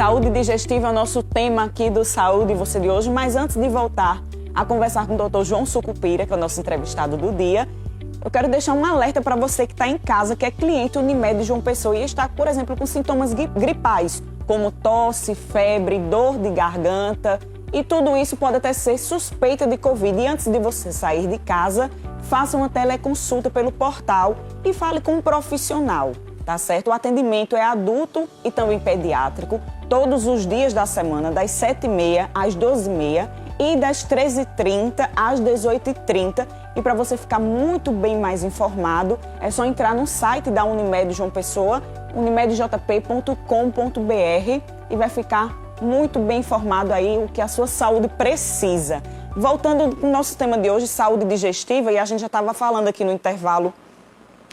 Saúde digestiva é o nosso tema aqui do Saúde e Você de hoje, mas antes de voltar a conversar com o Dr. João Sucupira, que é o nosso entrevistado do dia, eu quero deixar um alerta para você que está em casa, que é cliente Unimed João Pessoa e está, por exemplo, com sintomas gripais, como tosse, febre, dor de garganta, e tudo isso pode até ser suspeita de Covid. E antes de você sair de casa, faça uma teleconsulta pelo portal e fale com um profissional, tá certo? O atendimento é adulto e também pediátrico, todos os dias da semana, das 7h30 às 12h30 e das 13h30 às 18h30. E para você ficar muito bem mais informado, é só entrar no site da Unimed João Pessoa, unimedjp.com.br, e vai ficar muito bem informado aí o que a sua saúde precisa. Voltando ao nosso tema de hoje, saúde digestiva, e a gente já estava falando aqui no intervalo,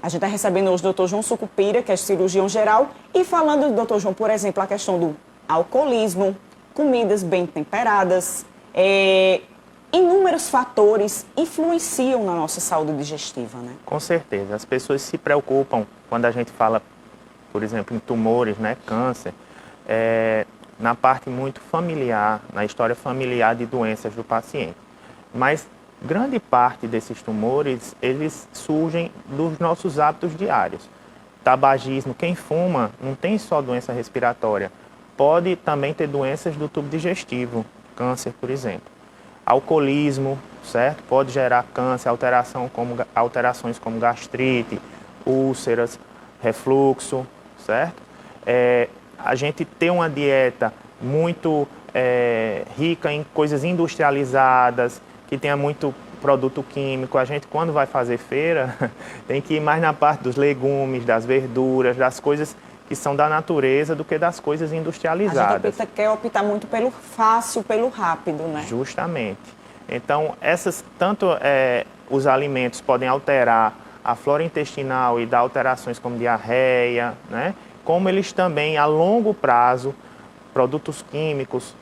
a gente está recebendo hoje o Dr. João Sucupira, que é cirurgião geral, e falando do Dr. João, por exemplo, a questão do alcoolismo, comidas bem temperadas, inúmeros fatores influenciam na nossa saúde digestiva, né? Com certeza. As pessoas se preocupam quando a gente fala, por exemplo, em tumores, né, câncer, na parte muito familiar, na história familiar de doenças do paciente. Mas grande parte desses tumores, eles surgem dos nossos hábitos diários. Tabagismo, quem fuma não tem só doença respiratória, pode também ter doenças do tubo digestivo, câncer, por exemplo. Alcoolismo, certo? Pode gerar câncer, alterações como gastrite, úlceras, refluxo, certo? A gente ter uma dieta muito rica em coisas industrializadas, que tenha muito produto químico. A gente, quando vai fazer feira, tem que ir mais na parte dos legumes, das verduras, das coisas que são da natureza do que das coisas industrializadas. A gente quer optar muito pelo fácil, pelo rápido, né? Justamente. Então, os alimentos podem alterar a flora intestinal e dar alterações como diarreia, né? Como eles também, a longo prazo, produtos químicos,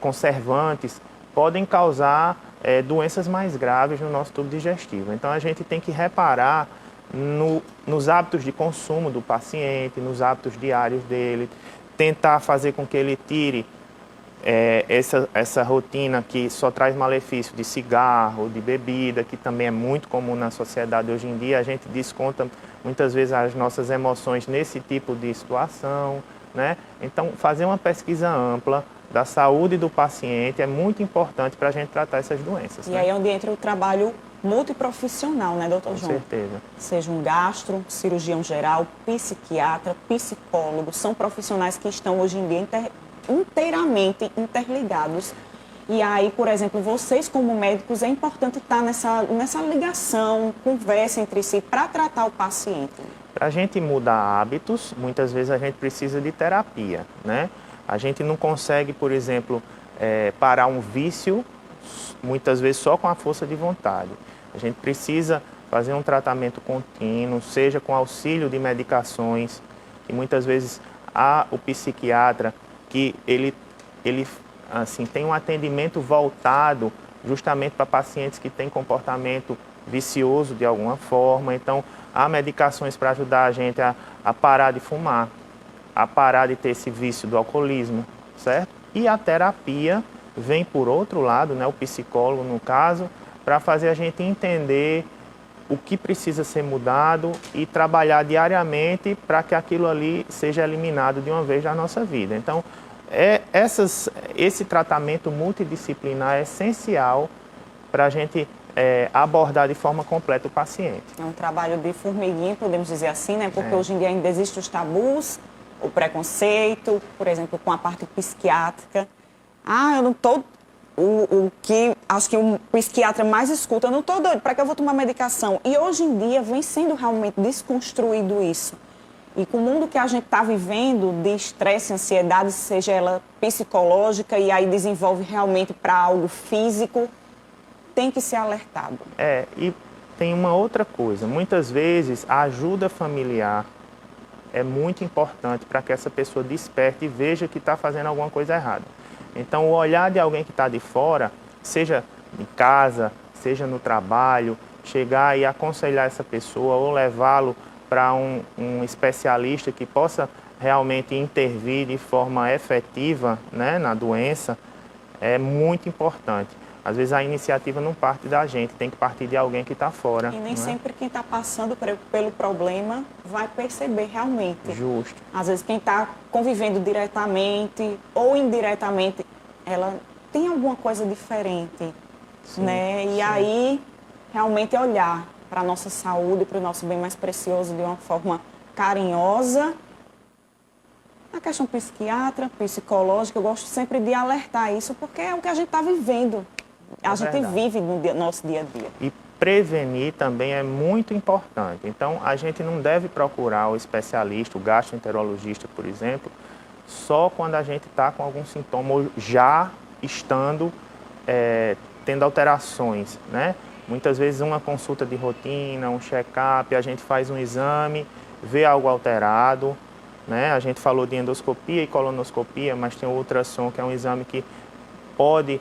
conservantes, podem causar doenças mais graves no nosso tubo digestivo. Então, a gente tem que reparar nos hábitos de consumo do paciente, nos hábitos diários dele, tentar fazer com que ele tire essa rotina que só traz malefício de cigarro, de bebida, que também é muito comum na sociedade hoje em dia. A gente desconta muitas vezes as nossas emoções nesse tipo de situação, né? Então, fazer uma pesquisa ampla da saúde do paciente é muito importante para a gente tratar essas doenças. E né? aí é onde entra o trabalho multiprofissional, né, doutor João? Com certeza. Seja um gastro, cirurgião geral, psiquiatra, psicólogo, são profissionais que estão hoje em dia inteiramente interligados. E aí, por exemplo, vocês como médicos, é importante estar nessa ligação, conversa entre si para tratar o paciente. Para a gente mudar hábitos, muitas vezes a gente precisa de terapia, né? A gente não consegue, por exemplo, parar um vício, muitas vezes só com a força de vontade. A gente precisa fazer um tratamento contínuo, seja com auxílio de medicações, e muitas vezes há o psiquiatra que ele assim, tem um atendimento voltado justamente para pacientes que têm comportamento vicioso de alguma forma. Então, há medicações para ajudar a gente a parar de fumar, a parar de ter esse vício do alcoolismo, certo? E a terapia vem por outro lado, né, o psicólogo no caso, para fazer a gente entender o que precisa ser mudado e trabalhar diariamente para que aquilo ali seja eliminado de uma vez da nossa vida. Então, esse tratamento multidisciplinar é essencial para a gente abordar de forma completa o paciente. É um trabalho de formiguinha, podemos dizer assim, né? Porque hoje em dia ainda existem os tabus, o preconceito, por exemplo, com a parte psiquiátrica. Eu não estou... O que acho que o psiquiatra mais escuta, eu não estou doido, para que eu vou tomar medicação? E hoje em dia vem sendo realmente desconstruído isso. E com o mundo que a gente está vivendo de estresse, ansiedade, seja ela psicológica e aí desenvolve realmente para algo físico, tem que ser alertado. E tem uma outra coisa. Muitas vezes a ajuda familiar é muito importante para que essa pessoa desperte e veja que está fazendo alguma coisa errada. Então, o olhar de alguém que está de fora, seja em casa, seja no trabalho, chegar e aconselhar essa pessoa ou levá-lo para um especialista que possa realmente intervir de forma efetiva, né, na doença, é muito importante. Às vezes a iniciativa não parte da gente, tem que partir de alguém que está fora. E nem né? sempre quem está passando pelo problema vai perceber realmente. Justo. Às vezes quem está convivendo diretamente ou indiretamente, ela tem alguma coisa diferente, né? E aí, realmente olhar para a nossa saúde, para o nosso bem mais precioso de uma forma carinhosa. A questão psiquiatra, psicológica, eu gosto sempre de alertar isso, porque é o que a gente está vivendo. A gente verdade. vive no nosso dia a dia. E prevenir também é muito importante. Então, a gente não deve procurar o especialista, o gastroenterologista, por exemplo, só quando a gente está com algum sintoma ou já estando tendo alterações, né? Muitas vezes uma consulta de rotina, um check-up, a gente faz um exame, vê algo alterado, né? A gente falou de endoscopia e colonoscopia, mas tem o ultrassom, que é um exame que pode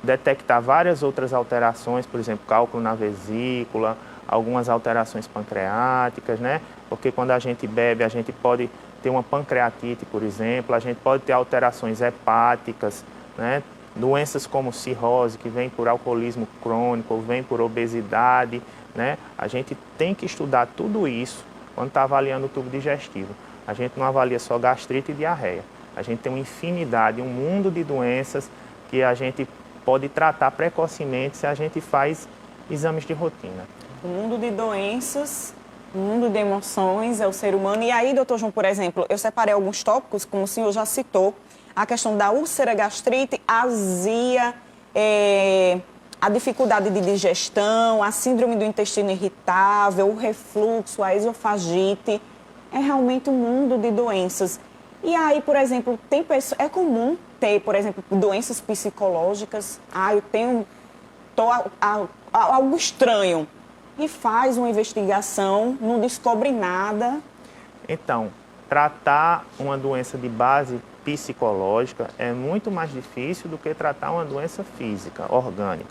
detectar várias outras alterações, por exemplo, cálculo na vesícula, algumas alterações pancreáticas, né? Porque quando a gente bebe, a gente pode ter uma pancreatite, por exemplo, a gente pode ter alterações hepáticas, né? Doenças como cirrose, que vem por alcoolismo crônico, ou vem por obesidade, né? A gente tem que estudar tudo isso quando está avaliando o tubo digestivo. A gente não avalia só gastrite e diarreia. A gente tem uma infinidade, um mundo de doenças que a gente pode tratar precocemente se a gente faz exames de rotina. O mundo de doenças, o mundo de emoções é o ser humano. E aí, doutor João, por exemplo, eu separei alguns tópicos, como o senhor já citou, a questão da úlcera gastrite, a azia, a dificuldade de digestão, a síndrome do intestino irritável, o refluxo, a esofagite. É realmente um mundo de doenças. E aí, por exemplo, é comum ter, por exemplo, doenças psicológicas. Eu tenho algo estranho. E faz uma investigação, não descobre nada. Então, tratar uma doença de base psicológica é muito mais difícil do que tratar uma doença física, orgânica.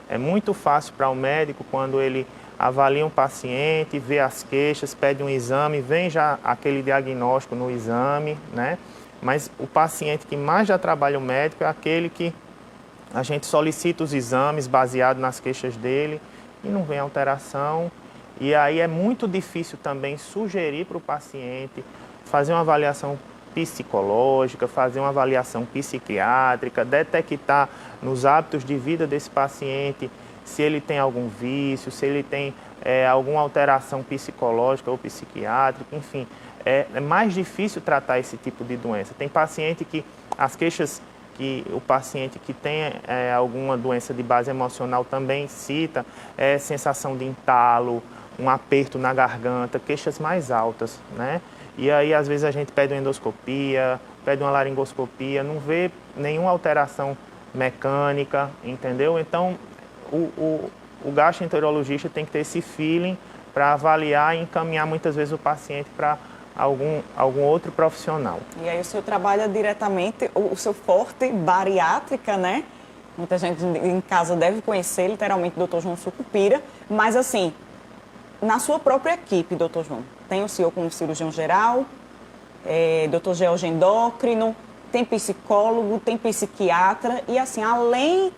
É muito fácil para o médico quando ele avalia um paciente, vê as queixas, pede um exame, vem já aquele diagnóstico no exame, né? Mas o paciente que mais já trabalha o médico é aquele que a gente solicita os exames baseado nas queixas dele e não vem alteração. E aí é muito difícil também sugerir para o paciente fazer uma avaliação psicológica, fazer uma avaliação psiquiátrica, detectar nos hábitos de vida desse paciente se ele tem algum vício, se ele tem alguma alteração psicológica ou psiquiátrica, enfim. É mais difícil tratar esse tipo de doença. Tem paciente que as queixas que o paciente que tem alguma doença de base emocional também cita, sensação de entalo, um aperto na garganta, queixas mais altas, né? E aí, às vezes, a gente pede uma endoscopia, pede uma laringoscopia, não vê nenhuma alteração mecânica, entendeu? Então, o gastroenterologista tem que ter esse feeling para avaliar e encaminhar muitas vezes o paciente para algum outro profissional. E aí o senhor trabalha diretamente, o seu forte bariátrica, né? Muita gente em casa deve conhecer, literalmente, o doutor João Sucupira, mas assim, na sua própria equipe, doutor João, tem o senhor como cirurgião geral, doutor George endócrino, tem psicólogo, tem psiquiatra, e assim, além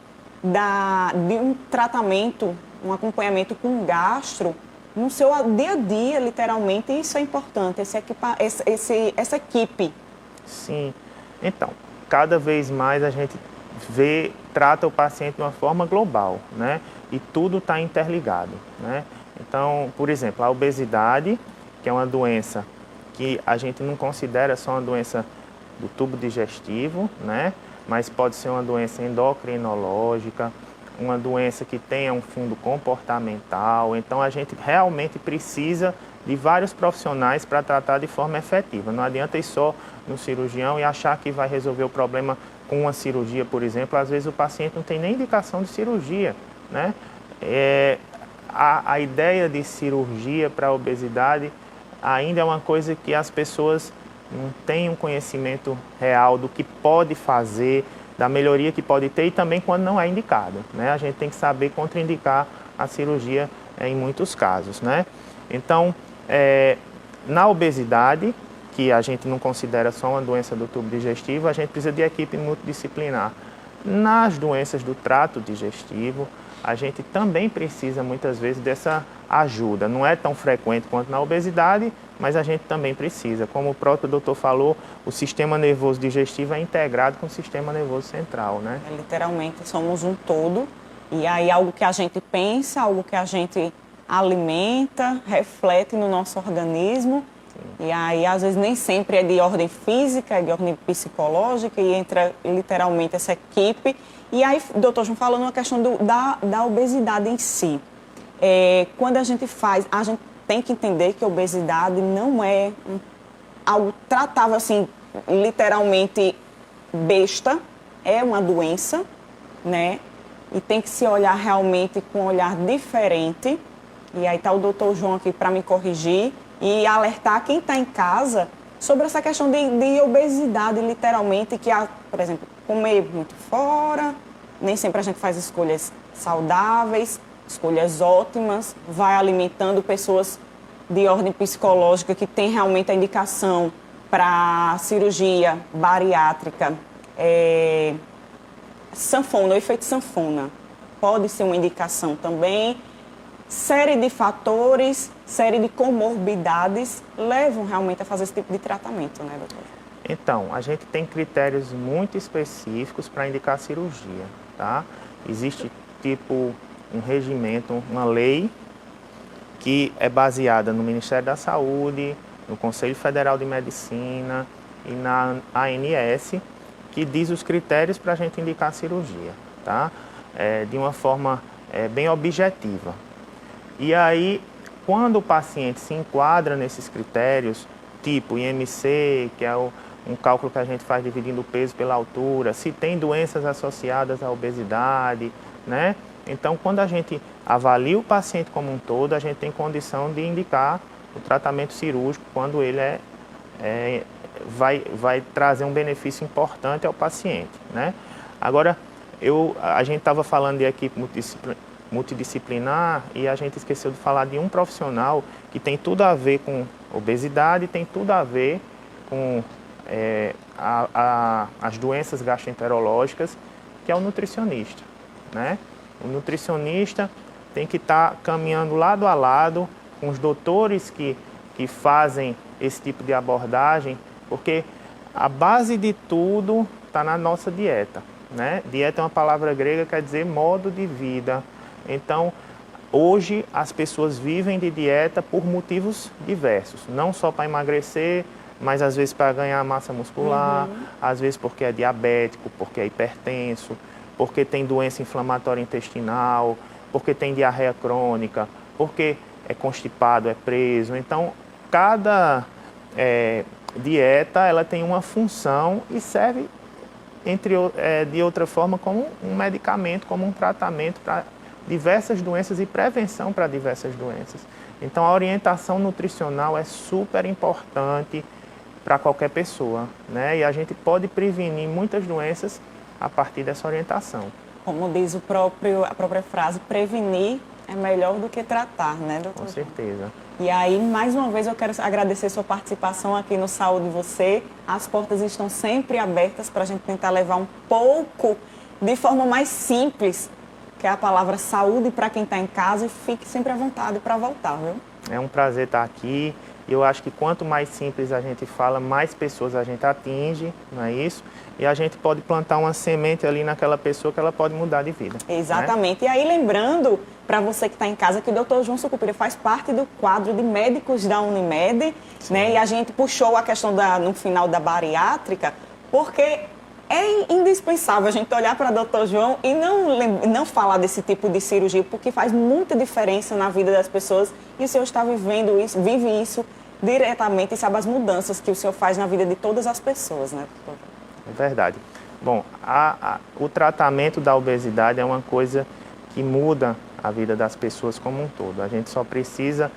de um tratamento, um acompanhamento com gastro, no seu dia a dia, literalmente, isso é importante, essa equipe. Sim. Então, cada vez mais a gente trata o paciente de uma forma global, né? E tudo está interligado, né? Então, por exemplo, a obesidade, que é uma doença que a gente não considera só uma doença do tubo digestivo, né? Mas pode ser uma doença endocrinológica, uma doença que tenha um fundo comportamental. Então, a gente realmente precisa de vários profissionais para tratar de forma efetiva. Não adianta ir só no cirurgião e achar que vai resolver o problema com uma cirurgia, por exemplo. Às vezes, o paciente não tem nem indicação de cirurgia, né? A ideia de cirurgia para a obesidade ainda é uma coisa que as pessoas não têm um conhecimento real do que pode fazer, da melhoria que pode ter e também quando não é indicado, né? A gente tem que saber contraindicar a cirurgia em muitos casos, né? Então, na obesidade, que a gente não considera só uma doença do tubo digestivo, a gente precisa de equipe multidisciplinar. Nas doenças do trato digestivo, a gente também precisa muitas vezes dessa ajuda. Não é tão frequente quanto na obesidade, mas a gente também precisa. Como o próprio doutor falou, o sistema nervoso digestivo é integrado com o sistema nervoso central, né? Literalmente somos um todo, e aí algo que a gente pensa, algo que a gente alimenta, reflete no nosso organismo. E aí, às vezes, nem sempre é de ordem física, é de ordem psicológica, e entra literalmente essa equipe. E aí, doutor João, falando uma questão da obesidade em si. Quando a gente tem que entender que a obesidade não é algo tratável, assim, literalmente besta, é uma doença, né? E tem que se olhar realmente com um olhar diferente. E aí está o doutor João aqui para me corrigir e alertar quem está em casa sobre essa questão de obesidade, literalmente, que, por exemplo, comer muito fora, nem sempre a gente faz escolhas saudáveis, escolhas ótimas, vai alimentando pessoas de ordem psicológica que tem realmente a indicação para cirurgia bariátrica, sanfona, o efeito sanfona, pode ser uma indicação também. Série de fatores, série de comorbidades levam realmente a fazer esse tipo de tratamento, né, doutor? Então, a gente tem critérios muito específicos para indicar cirurgia, tá? Existe, tipo, um regimento, uma lei que é baseada no Ministério da Saúde, no Conselho Federal de Medicina e na ANS, que diz os critérios para a gente indicar cirurgia, tá? De uma forma bem objetiva. E aí, quando o paciente se enquadra nesses critérios, tipo IMC, que é um cálculo que a gente faz dividindo o peso pela altura, se tem doenças associadas à obesidade, né? Então, quando a gente avalia o paciente como um todo, a gente tem condição de indicar o tratamento cirúrgico quando ele vai trazer um benefício importante ao paciente, né? Agora, a gente estava falando de equipe multidisciplinar e a gente esqueceu de falar de um profissional que tem tudo a ver com obesidade, tem tudo a ver com as doenças gastroenterológicas, que é o nutricionista, né? O nutricionista tem que estar caminhando lado a lado com os doutores que fazem esse tipo de abordagem, porque a base de tudo está na nossa dieta, né? Dieta é uma palavra grega que quer dizer modo de vida. Então, hoje as pessoas vivem de dieta por motivos diversos, não só para emagrecer, mas às vezes para ganhar massa muscular, às vezes porque é diabético, porque é hipertenso, porque tem doença inflamatória intestinal, porque tem diarreia crônica, porque é constipado, é preso. Então, cada dieta ela tem uma função e serve de outra forma como um medicamento, como um tratamento para diversas doenças e prevenção para diversas doenças. Então, a orientação nutricional é super importante para qualquer pessoa, né? E a gente pode prevenir muitas doenças a partir dessa orientação. Como diz a própria frase, prevenir é melhor do que tratar, né, doutor? Com certeza. E aí, mais uma vez, eu quero agradecer sua participação aqui no Saúde Você. As portas estão sempre abertas para a gente tentar levar um pouco, de forma mais simples, que é a palavra saúde para quem está em casa, e fique sempre à vontade para voltar, viu? É um prazer estar aqui. Eu acho que quanto mais simples a gente fala, mais pessoas a gente atinge, não é isso? E a gente pode plantar uma semente ali naquela pessoa que ela pode mudar de vida. Exatamente. Né? E aí, lembrando, para você que está em casa, que o Dr. João Sucupira faz parte do quadro de médicos da Unimed, né? E a gente puxou a questão no final da bariátrica, porque é indispensável a gente olhar para o Dr. João e não falar desse tipo de cirurgia, porque faz muita diferença na vida das pessoas e o senhor está vivendo isso, vive isso diretamente e sabe as mudanças que o senhor faz na vida de todas as pessoas, né, doutor? É verdade. Bom, o tratamento da obesidade é uma coisa que muda a vida das pessoas como um todo. A gente só precisa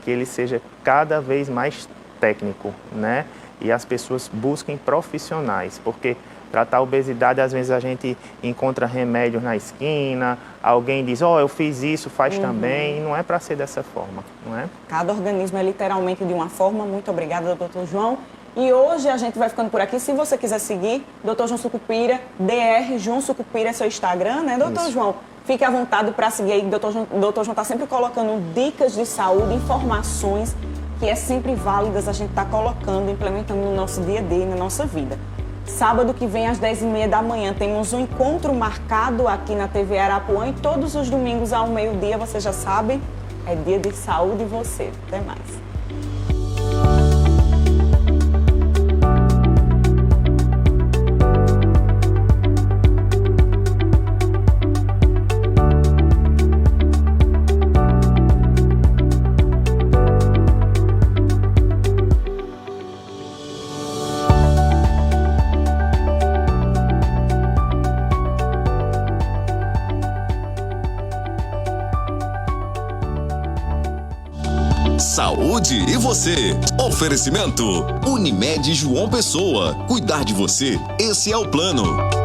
que ele seja cada vez mais técnico, né? e as pessoas busquem profissionais, porque tratar a obesidade, às vezes a gente encontra remédios na esquina, alguém diz, eu fiz isso, faz também, e não é para ser dessa forma, não é? Cada organismo é literalmente de uma forma. Muito obrigada, doutor João. E hoje a gente vai ficando por aqui. Se você quiser seguir, Dr. João Sucupira, Dr. João Sucupira é seu Instagram, né, doutor João? Fique à vontade para seguir aí. Dr. João está sempre colocando dicas de saúde, informações que é sempre válidas a gente estar colocando, implementando no nosso dia a dia e na nossa vida. Sábado que vem, às 10h30 da manhã, temos um encontro marcado aqui na TV Arapuã e todos os domingos ao meio-dia, você já sabe, é dia de saúde e você. Até mais. Saúde e você. Oferecimento Unimed João Pessoa. Cuidar de você, esse é o plano.